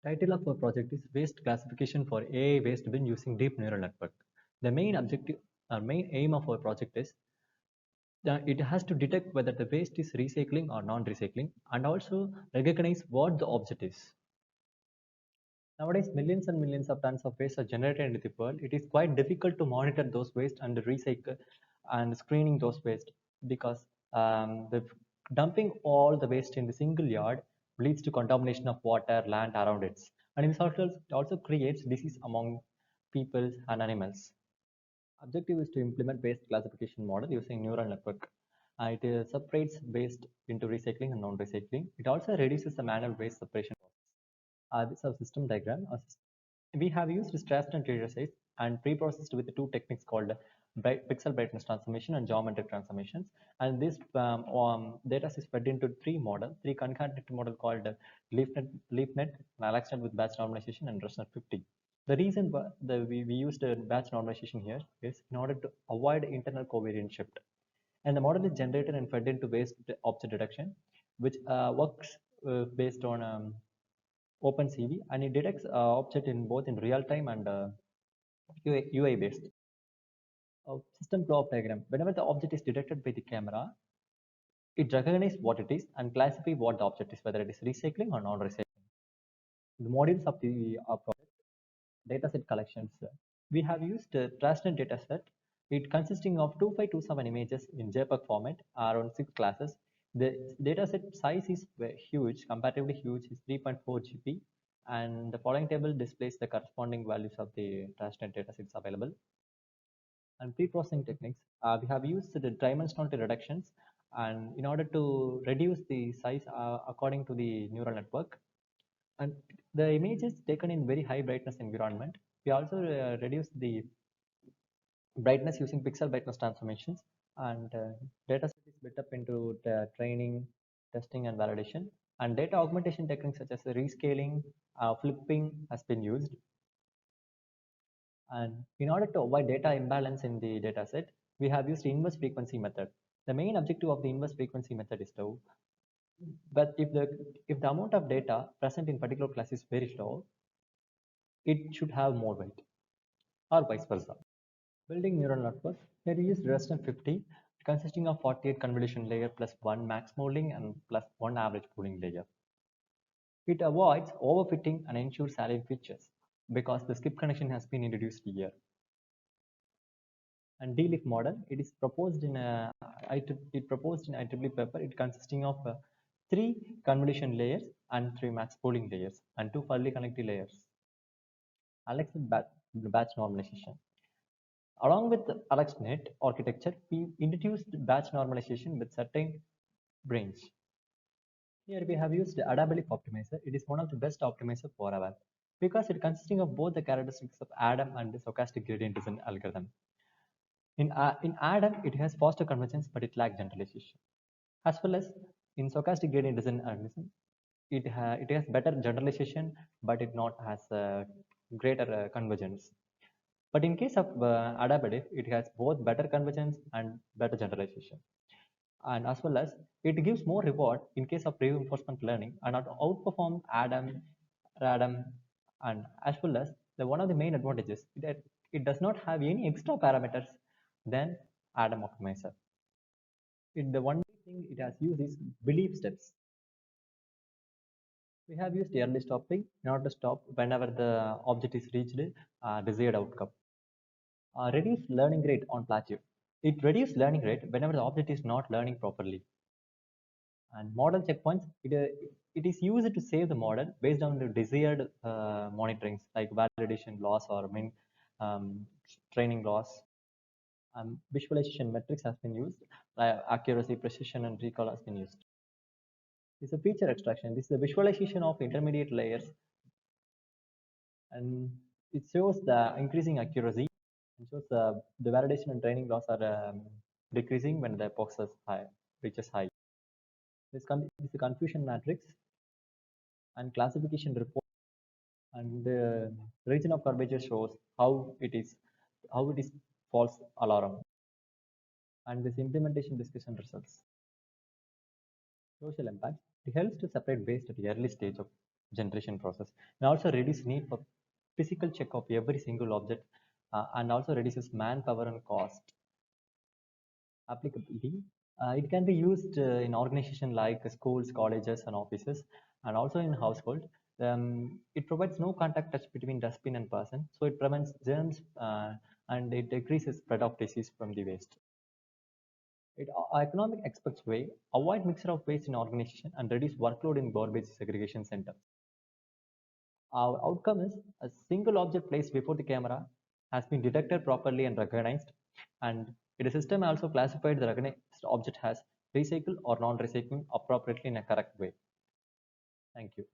Title of our project is Waste Classification for AI Waste Bin using Deep Neural Network. The main objective or main aim of our project is that it has to detect whether the waste is recycling or non-recycling and also recognize what the object is. Nowadays, millions and millions of tons of waste are generated in the world. It is quite difficult to monitor those waste and recycle and screening those waste because the dumping all the waste in the single yard leads to contamination of water, land around it. And it also creates disease among people and animals. Objective is to implement waste classification model using neural network. It separates waste into recycling and non-recycling. It also reduces the manual waste separation process. This is our system diagram. We have used raster data size and pre-processed with two techniques called pixel brightness transformation and geometric transformations. And this data is fed into three concatenated model called LeapNet, AlexNet with batch normalization, and ResNet 50. The reason we used a batch normalization here is in order to avoid internal covariance shift. And the model is generated and fed into waste object detection, which works based on OpenCV, and it detects object in both in real time and UI based. System flow of diagram. Whenever the object is detected by the camera, it recognizes what it is and classify what the object is, whether it is recycling or non-recycling. The modules of the project, dataset collections. We have used a transient dataset. It consisting of 2527 images in JPEG format, around 6 classes. The dataset size is huge, comparatively huge, is 3.4 GB, and the following table displays the corresponding values of the transient datasets available. And pre-processing techniques, we have used the dimensionality reductions, and in order to reduce the size according to the neural network, and the image is taken in very high brightness environment. We also reduce the brightness using pixel brightness transformations, and data set is split up into the training, testing, and validation. And data augmentation techniques such as rescaling, flipping has been used. And in order to avoid data imbalance in the dataset, we have used inverse frequency method. The main objective of the inverse frequency method is to, but if the amount of data present in particular class is very low, it should have more weight, or vice versa. Building neural network. Here we use ResNet 50, consisting of 48 convolution layer plus one max modeling and plus one average pooling layer. It avoids overfitting and ensures salient features because the skip connection has been introduced here. And DLIF model, it is proposed in IEEE paper. It consisting of 3 convolution layers and 3 max pooling layers and 2 fully connected layers. AlexNet batch normalization. Along with the AlexNet architecture, we introduced batch normalization with certain range. Here we have used Adableaf optimizer. It is one of the best optimizer for our because it consisting of both the characteristics of Adam and the stochastic gradient descent algorithm. In Adam, it has faster convergence, but it lacks generalization. As well as in stochastic gradient descent algorithm, it has better generalization, but it not has greater convergence. But in case of Adaptive, it has both better convergence and better generalization. And as well as it gives more reward in case of reinforcement learning and outperform Adam, Radam, and as well as one of the main advantages that it does not have any extra parameters than Adam optimizer. The one thing it has used is belief steps. We have used early stopping in order to stop whenever the object is reached desired outcome. Reduce learning rate on plateau. It reduces learning rate whenever the object is not learning properly. And model checkpoints, it is used to save the model based on the desired monitorings like validation loss or um, training loss. Visualization metrics has been used, accuracy, precision, and recall has been used. This is a feature extraction. This is a visualization of intermediate layers, and it shows the increasing accuracy and shows the validation and training loss are decreasing when the epoch is high, reaches high. This is a confusion matrix and classification report, and the region of curvature shows how it is false alarm, and this implementation discussion results. Social impact. It helps to separate waste at the early stage of generation process, and also reduce need for physical check of every single object, and also reduces manpower and cost. Applicability. It can be used in organizations like schools, colleges, and offices, and also in household. It provides no contact touch between dustbin and person, so it prevents germs and it decreases spread of disease from the waste. Economic aspects way avoid mixture of waste in organization and reduce workload in garbage segregation center. Our outcome is a single object placed before the camera has been detected properly and recognized, and the system also classified the recognized object as recycle or non-recycling appropriately in a correct way. Thank you.